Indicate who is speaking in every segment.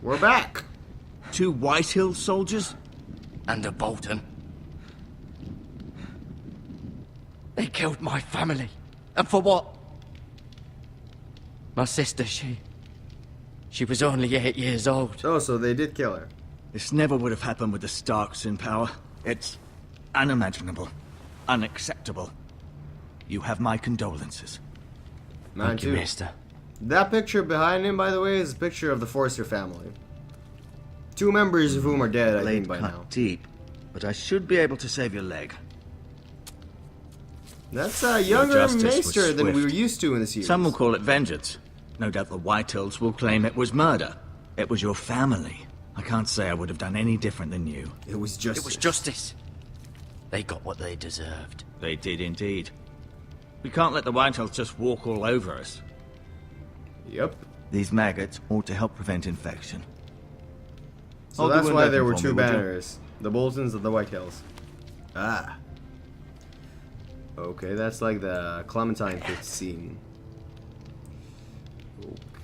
Speaker 1: We're back.
Speaker 2: 2 Whitehill soldiers?
Speaker 3: And a Bolton. They killed my family. And for what? My sister, she was only 8 years old.
Speaker 1: Oh, so they did kill her.
Speaker 2: This never would have happened with the Starks in power. It's unimaginable. Unacceptable. You have my condolences.
Speaker 1: Mine
Speaker 3: Thank you,
Speaker 1: too.
Speaker 3: mister.
Speaker 1: That picture behind him, by the way, is a picture of the Forrester family. 2 members of whom are dead, I think, by
Speaker 2: cut
Speaker 1: now.
Speaker 2: deep, but I should be able to save your leg.
Speaker 1: That's a younger
Speaker 2: justice was
Speaker 1: maester than we
Speaker 2: swift.
Speaker 1: were used to in the series.
Speaker 2: Some will call it vengeance. No doubt the Whitehills will claim it was murder. It was your family. I can't say I would have done any different than you.
Speaker 1: It was justice.
Speaker 3: It was justice. They got what they deserved.
Speaker 2: They did indeed. We can't let the Whitehills just walk all over us.
Speaker 1: Yep.
Speaker 2: These maggots ought to help prevent infection.
Speaker 1: So
Speaker 2: Hold the
Speaker 1: that's
Speaker 2: window
Speaker 1: why there
Speaker 2: open
Speaker 1: were
Speaker 2: for
Speaker 1: 2
Speaker 2: me, would you?
Speaker 1: banners. The Boltons and the Whitehills. Ah. Okay, that's like the Clementine 5th scene.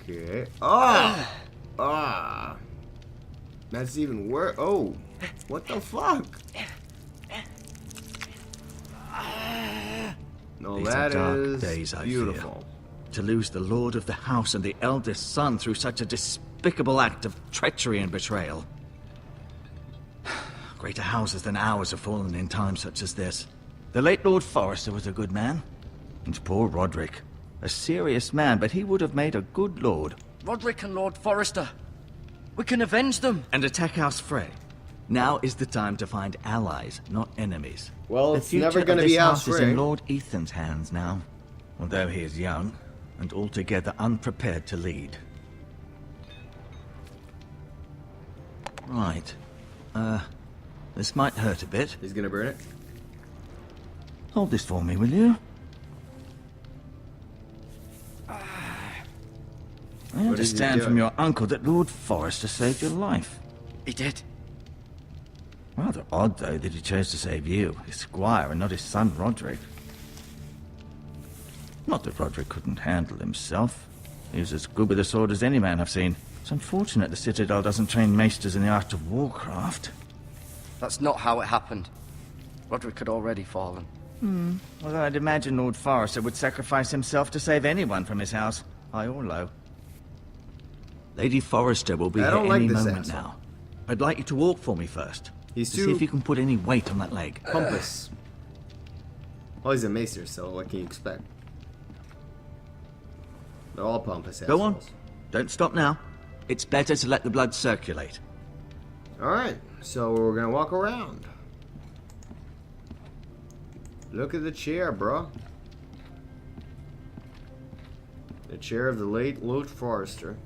Speaker 1: Okay. Ah! Ah! That's even worse. Oh! What the fuck? No,
Speaker 2: These are
Speaker 1: that
Speaker 2: dark
Speaker 1: is
Speaker 2: days, I
Speaker 1: beautiful.
Speaker 2: feel. To lose the lord of the house and the eldest son through such a despicable act of treachery and betrayal. Greater houses than ours have fallen in times such as this. The late Lord Forrester was a good man. And poor Roderick. A serious man, but he would have made a good lord.
Speaker 3: Roderick and Lord Forrester. We can avenge them.
Speaker 2: And attack House Frey. Now is the time to find allies, not enemies.
Speaker 1: Well,
Speaker 2: The
Speaker 1: it's
Speaker 2: future
Speaker 1: never
Speaker 2: of
Speaker 1: going to
Speaker 2: this
Speaker 1: be House
Speaker 2: house is
Speaker 1: Frey.
Speaker 2: in Lord Ethan's hands now. Although he is young, and altogether unprepared to lead. Right. This might hurt a bit.
Speaker 1: He's gonna burn it.
Speaker 2: Hold this for me, will you? I
Speaker 1: is he
Speaker 2: understand from
Speaker 1: doing?
Speaker 2: your uncle that Lord Forrester saved your life.
Speaker 3: He did.
Speaker 2: Rather odd, though, that he chose to save you, his squire, and not his son Roderick. Not that Roderick couldn't handle himself. He was as good with a sword as any man I've seen. It's unfortunate the Citadel doesn't train maesters in the art of warcraft.
Speaker 3: That's not how it happened. Roderick had already fallen.
Speaker 2: Although I'd imagine Lord Forrester would sacrifice himself to save anyone from his house, high or low. Lady Forrester will be
Speaker 1: I
Speaker 2: here
Speaker 1: don't like
Speaker 2: any
Speaker 1: this
Speaker 2: moment
Speaker 1: asshole.
Speaker 2: now. I'd like you to walk for me first.
Speaker 1: He's
Speaker 2: to see
Speaker 1: too
Speaker 2: if you can put any weight on that leg.
Speaker 1: pompous. Well, he's a maester, so what can you expect? They're all pompous assholes.
Speaker 2: Go on. Don't stop now. It's better to let the blood circulate.
Speaker 1: Alright, so we're gonna walk around. Look at the chair, bro. The chair of the late Lord Forrester.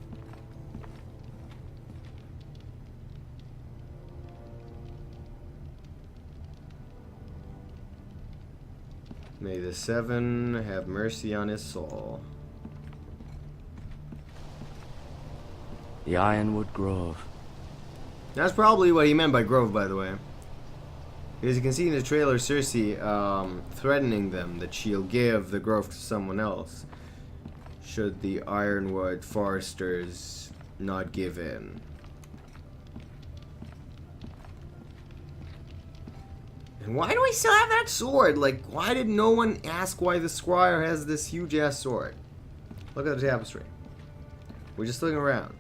Speaker 1: May the Seven have mercy on his soul.
Speaker 3: The Ironwood Grove.
Speaker 1: That's probably what he meant by grove, by the way. Because you can see in the trailer Cersei threatening them that she'll give the grove to someone else should the Ironwood Foresters not give in. And why do we still have that sword? Like, why did no one ask why the squire has this huge ass sword? Look at the tapestry. We're just looking around.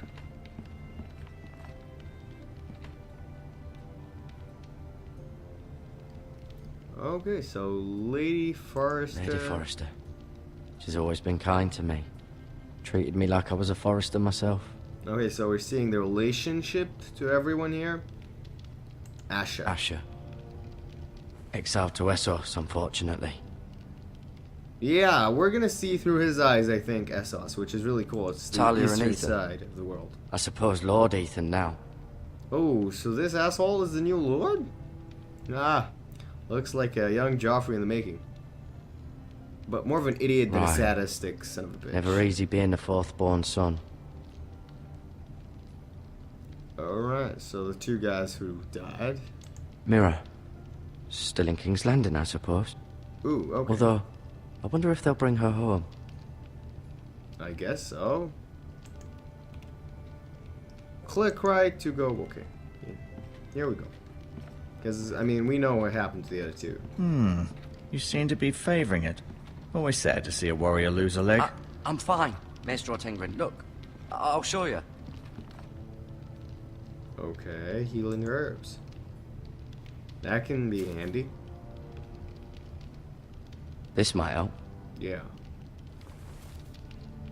Speaker 1: Okay, so Lady Forrester.
Speaker 3: Lady Forrester. She's always been kind to me. Treated me like I was a Forrester myself.
Speaker 1: Okay, so we're seeing the relationship to everyone here. Asha.
Speaker 3: Asher. Exiled to Essos, unfortunately.
Speaker 1: Yeah, we're gonna see through his eyes, I think, Essos, which is really cool. It's the
Speaker 3: Talia and
Speaker 1: eastern
Speaker 3: Ethan.
Speaker 1: side of the world.
Speaker 3: I suppose Lord Ethan now.
Speaker 1: Oh, so this asshole is the new lord? Ah, looks like a young Joffrey in the making. But more of an idiot than a
Speaker 3: Right.
Speaker 1: sadistic son of a bitch.
Speaker 3: Never easy being the fourth-born son.
Speaker 1: Alright, so the 2 guys who died.
Speaker 3: Mirror. Still in King's Landing, I suppose.
Speaker 1: Ooh, okay.
Speaker 3: Although, I wonder if they'll bring her home.
Speaker 1: I guess so. click right to go. Okay. Here we go. Because, I mean, we know what happened to the other two.
Speaker 2: You seem to be favoring it. Always sad to see a warrior lose a leg.
Speaker 3: I'm fine, Maester Ortingren. Look, I'll show you.
Speaker 1: Okay, healing herbs. That can be handy.
Speaker 3: This might help.
Speaker 1: Yeah.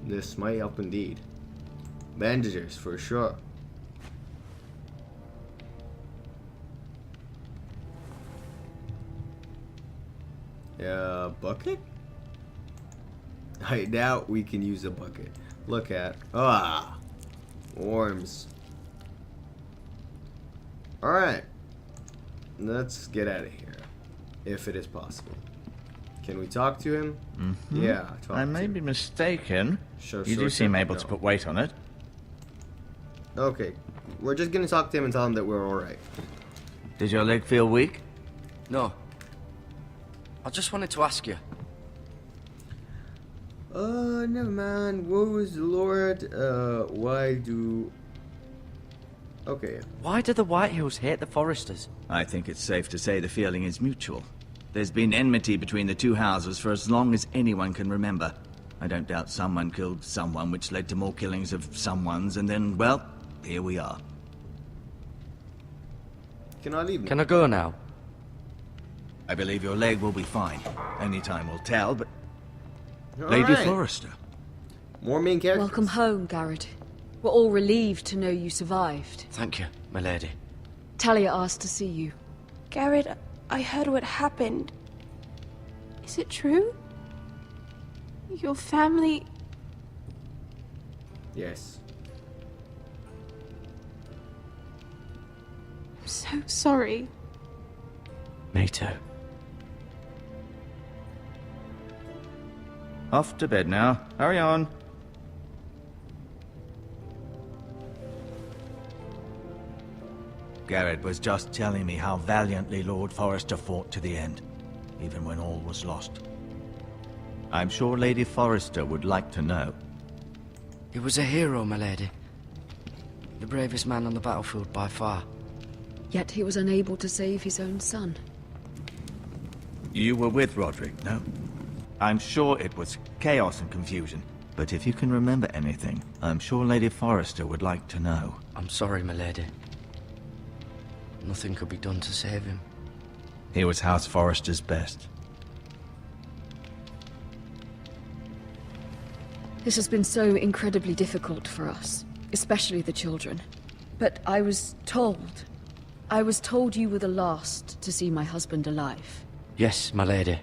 Speaker 1: This might help indeed. Bandages, for sure. Bucket? I doubt we can use a bucket. Look at... worms. Alright. Let's get out of here. If it is possible. Can we talk to him? Yeah, talk
Speaker 2: I may be mistaken. You do seem able to put weight on it.
Speaker 1: Okay. We're just gonna talk to him and tell him that we're alright.
Speaker 2: Does your leg feel weak?
Speaker 3: No. I just wanted to ask you.
Speaker 1: Never mind. Woe is the Lord. Why do... Okay.
Speaker 3: Why do the Whitehills hate the Foresters?
Speaker 2: I think it's safe to say the feeling is mutual. There's been enmity between the two houses for as long as anyone can remember. I don't doubt someone killed someone, which led to more killings of someones, and then, well, here we are.
Speaker 1: Can I leave?
Speaker 3: Can I go now?
Speaker 2: I believe your leg will be fine. Only time will tell, but...
Speaker 1: All
Speaker 2: Lady
Speaker 1: right.
Speaker 2: Forrester.
Speaker 1: More main characters.
Speaker 4: Welcome home, Garrett. We're all relieved to know you survived.
Speaker 3: Thank you, my lady.
Speaker 4: Talia asked to see you.
Speaker 5: Garrett, I heard what happened. Is it true? Your family...
Speaker 1: Yes.
Speaker 5: I'm so sorry.
Speaker 3: Me too.
Speaker 2: Off to bed now. Hurry on. Garrett was just telling me how valiantly Lord Forrester fought to the end, even when all was lost. I'm sure Lady Forrester would like to know.
Speaker 3: He was a hero, my lady. The bravest man on the battlefield by far.
Speaker 4: Yet he was unable to save his own son.
Speaker 2: You were with Roderick, no? I'm sure it was chaos and confusion. But if you can remember anything, I'm sure Lady Forrester would like to know.
Speaker 3: I'm sorry, my lady. Nothing could be done to save him.
Speaker 2: He was House Forrester's best.
Speaker 4: This has been so incredibly difficult for us, especially the children. But I was told you were the last to see my husband alive.
Speaker 3: Yes, my lady.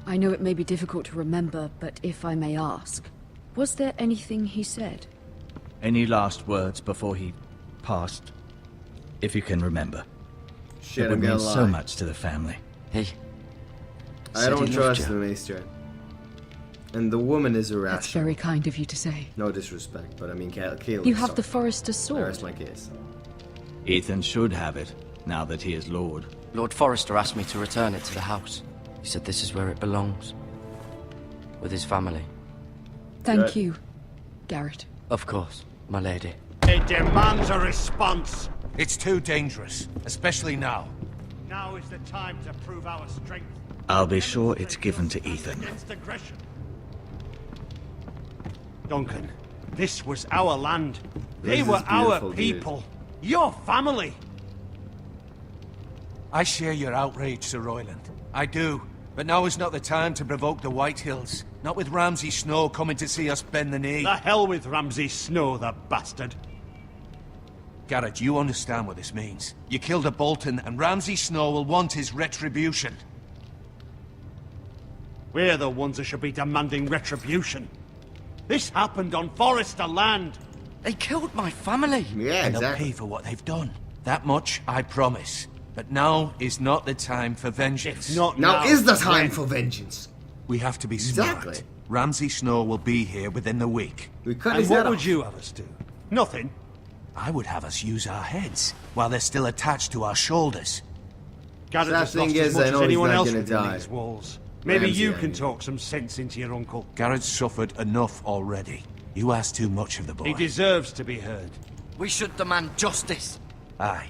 Speaker 4: I know it may be difficult to remember, but if I may ask, was there anything he said?
Speaker 2: Any last words before he passed? If you can remember.
Speaker 1: Shit,
Speaker 2: It would
Speaker 1: I'm
Speaker 2: mean
Speaker 1: gonna
Speaker 2: so
Speaker 1: lie.
Speaker 2: much to the family.
Speaker 3: He
Speaker 1: I
Speaker 3: said
Speaker 1: don't
Speaker 3: he loved
Speaker 1: trust the
Speaker 3: you.
Speaker 1: Maester. And the woman is
Speaker 4: That's
Speaker 1: irrational.
Speaker 4: very kind of you to say.
Speaker 1: No disrespect, but I mean, Caleb.
Speaker 4: You have the Forrester's
Speaker 1: I
Speaker 4: sword.
Speaker 1: rest my case.
Speaker 2: Ethan should have it, now that he is Lord.
Speaker 3: Lord Forrester asked me to return it to the house. He said this is where it belongs. With his family.
Speaker 4: Thank
Speaker 1: Good.
Speaker 4: you, Garrett.
Speaker 3: Of course, my lady.
Speaker 6: It demands a response.
Speaker 7: It's too dangerous, especially now.
Speaker 6: Now is the time to prove our strength.
Speaker 2: I'll be sure it's given to Ethan.
Speaker 6: Against aggression. Duncan, this was our land. They
Speaker 1: This
Speaker 6: were
Speaker 1: is
Speaker 6: our
Speaker 1: beautiful, dude.
Speaker 6: people. Your family.
Speaker 7: I share your outrage, Sir Royland. I do. But now is not the time to provoke the Whitehills. Not with Ramsay Snow coming to see us bend the knee.
Speaker 6: The hell with Ramsay Snow, the bastard.
Speaker 7: Garrett, you understand what this means. You killed a Bolton, and Ramsay Snow will want his retribution.
Speaker 6: We're the ones that should be demanding retribution. This happened on Forrester land.
Speaker 3: They killed my family!
Speaker 1: Yeah,
Speaker 7: And they'll
Speaker 1: exactly.
Speaker 7: pay for what they've done. That much, I promise. But now is not the time for vengeance.
Speaker 6: It's not
Speaker 1: Now is the time
Speaker 6: when?
Speaker 1: for vengeance.
Speaker 7: We have to be smart.
Speaker 1: Exactly.
Speaker 7: Ramsay Snow will be here within the week.
Speaker 1: We cut
Speaker 6: And
Speaker 1: his
Speaker 6: what
Speaker 1: head
Speaker 6: would
Speaker 1: off.
Speaker 6: you have us do? Nothing.
Speaker 7: I would have us use our heads, while they're still attached to our shoulders.
Speaker 6: Garrett
Speaker 1: Sad
Speaker 6: has
Speaker 1: thing
Speaker 6: lost
Speaker 1: is,
Speaker 6: as much
Speaker 1: I know
Speaker 6: as
Speaker 1: he's
Speaker 6: anyone
Speaker 1: not
Speaker 6: else
Speaker 1: gonna
Speaker 6: within
Speaker 1: die.
Speaker 6: these walls. Maybe
Speaker 1: Ramsay,
Speaker 6: you
Speaker 1: I
Speaker 6: can
Speaker 1: mean.
Speaker 6: talk some sense into your uncle.
Speaker 7: Garrett's suffered enough already. You ask too much of the boy.
Speaker 6: He deserves to be heard.
Speaker 3: We should demand justice.
Speaker 7: Aye.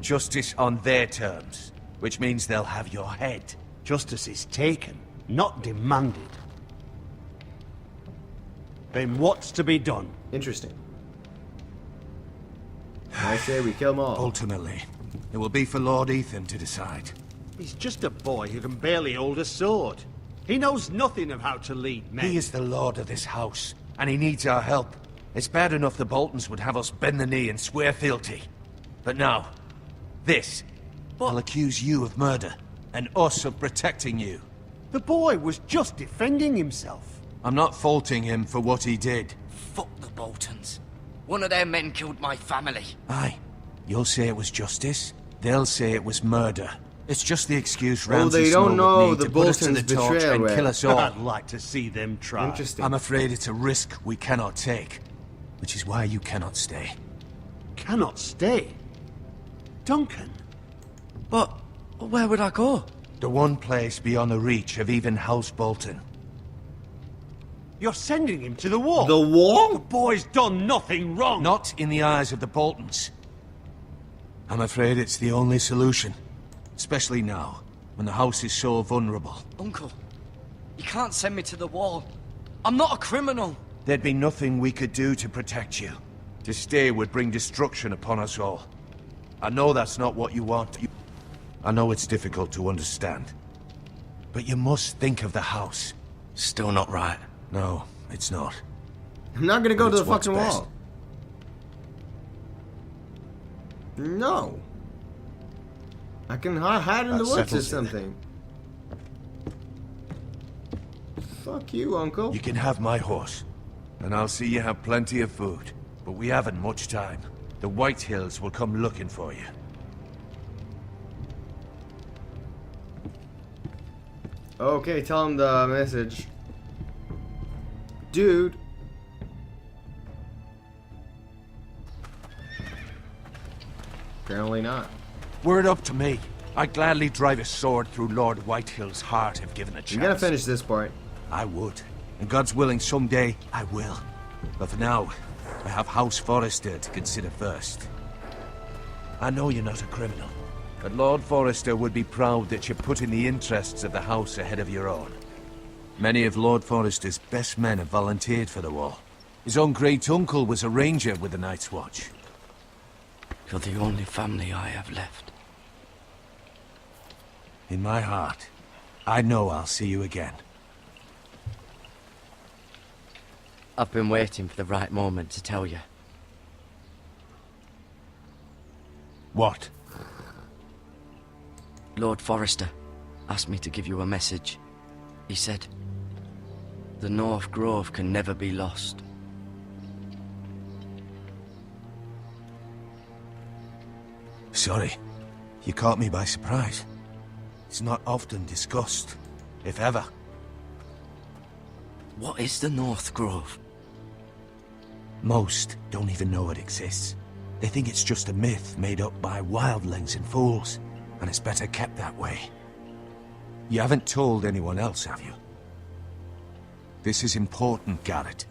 Speaker 7: Justice on their terms, which means they'll have your head.
Speaker 6: Justice is taken, not demanded. Then what's to be done?
Speaker 1: Interesting. I say we kill them all.
Speaker 7: Ultimately, it will be for Lord Ethan to decide.
Speaker 6: He's just a boy who can barely hold a sword. He knows nothing of how to lead men.
Speaker 7: He is the lord of this house, and he needs our help. It's bad enough the Boltons would have us bend the knee and swear fealty. But now, this. I'll accuse you of murder, and us of protecting you.
Speaker 6: The boy was just defending himself.
Speaker 7: I'm not faulting him for what he did.
Speaker 3: Fuck the Boltons. One of their men killed my family.
Speaker 7: Aye. You'll say it was justice. They'll say it was murder. It's just the excuse
Speaker 1: Well,
Speaker 7: Ramsay
Speaker 1: they
Speaker 7: Snow
Speaker 1: don't
Speaker 7: would
Speaker 1: know
Speaker 7: need
Speaker 1: the
Speaker 7: to put us to the
Speaker 1: Boltons'
Speaker 7: torch
Speaker 1: betrayal,
Speaker 7: and
Speaker 1: Ray.
Speaker 7: kill us all.
Speaker 6: I'd like to see them try.
Speaker 1: Interesting.
Speaker 7: I'm afraid it's a risk we cannot take, which is why you cannot stay.
Speaker 6: Cannot stay. Duncan.
Speaker 3: But where would I go?
Speaker 7: The one place beyond the reach of even House Bolton.
Speaker 6: You're sending him to the wall.
Speaker 1: The
Speaker 6: The
Speaker 1: wall?
Speaker 6: boy's done nothing wrong.
Speaker 7: Not in the eyes of the Boltons. I'm afraid it's the only solution. Especially now, when the house is so vulnerable.
Speaker 3: Uncle, you can't send me to the wall. I'm not a criminal.
Speaker 7: There'd be nothing we could do to protect you. To stay would bring destruction upon us all. I know that's not what you want. I know it's difficult to understand. But you must think of the house.
Speaker 3: Still not right.
Speaker 7: No, it's not.
Speaker 1: I'm not gonna go
Speaker 7: But
Speaker 1: to the
Speaker 7: it's what's
Speaker 1: fucking
Speaker 7: best.
Speaker 1: wall. No. I can hide in the
Speaker 7: That
Speaker 1: woods or
Speaker 7: settles it.
Speaker 1: something. Fuck you, Uncle.
Speaker 7: You can have my horse. And I'll see you have plenty of food. But we haven't much time. The White Hills will come looking for you.
Speaker 1: Okay, tell him the message. Dude. Apparently not.
Speaker 7: Were it up to me, I'd gladly drive a sword through Lord Whitehill's heart if given a chance.
Speaker 1: You gotta finish this part.
Speaker 7: I would. And God's willing, someday I will. But for now, I have House Forrester to consider first. I know you're not a criminal, but Lord Forrester would be proud that you're putting the interests of the house ahead of your own. Many of Lord Forrester's best men have volunteered for the wall. His own great-uncle was a ranger with the Night's Watch.
Speaker 3: You're the only family I have left.
Speaker 7: In my heart, I know I'll see you again.
Speaker 3: I've been waiting for the right moment to tell you.
Speaker 7: What?
Speaker 3: Lord Forrester asked me to give you a message. He said, the North Grove can never be lost.
Speaker 7: Sorry. You caught me by surprise. It's not often discussed, if ever.
Speaker 3: What is the North Grove?
Speaker 7: Most don't even know it exists. They think it's just a myth made up by wildlings and fools, and it's better kept that way. You haven't told anyone else, have you? This is important, Garrett.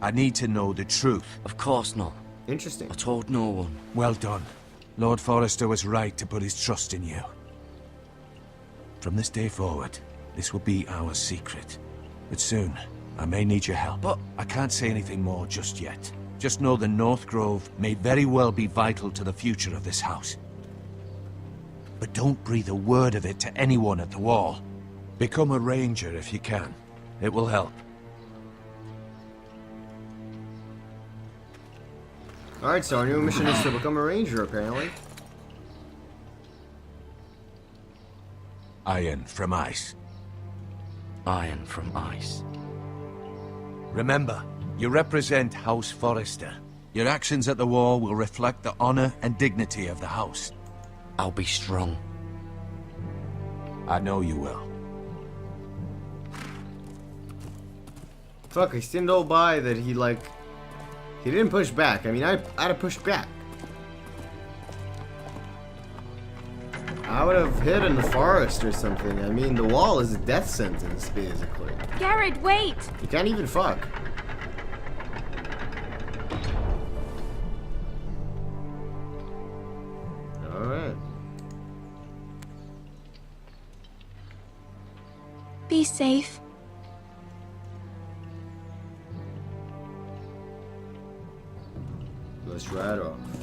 Speaker 7: I need to know the truth.
Speaker 3: Of course not.
Speaker 1: Interesting.
Speaker 3: I told no one.
Speaker 7: Well done. Lord Forrester was right to put his trust in you. From this day forward, this will be our secret. But soon, I may need your help.
Speaker 3: But-
Speaker 7: I can't say anything more just yet. Just know the North Grove may very well be vital to the future of this house. But don't breathe a word of it to anyone at the wall. Become a ranger if you can. It will help.
Speaker 1: Alright, so our new mission is to become a ranger, apparently.
Speaker 7: Iron from ice.
Speaker 3: Iron from ice.
Speaker 7: Remember, you represent House Forrester. Your actions at the wall will reflect the honor and dignity of the house.
Speaker 3: I'll be strong.
Speaker 7: I know you will.
Speaker 1: Fuck, I stand all by that he, like... He didn't push back. I mean, I'd have pushed back. I would have hid in the forest or something. I mean, the wall is a death sentence, basically.
Speaker 5: Garrett, wait!
Speaker 1: You can't even fuck.
Speaker 5: Be safe.
Speaker 1: Let's ride off.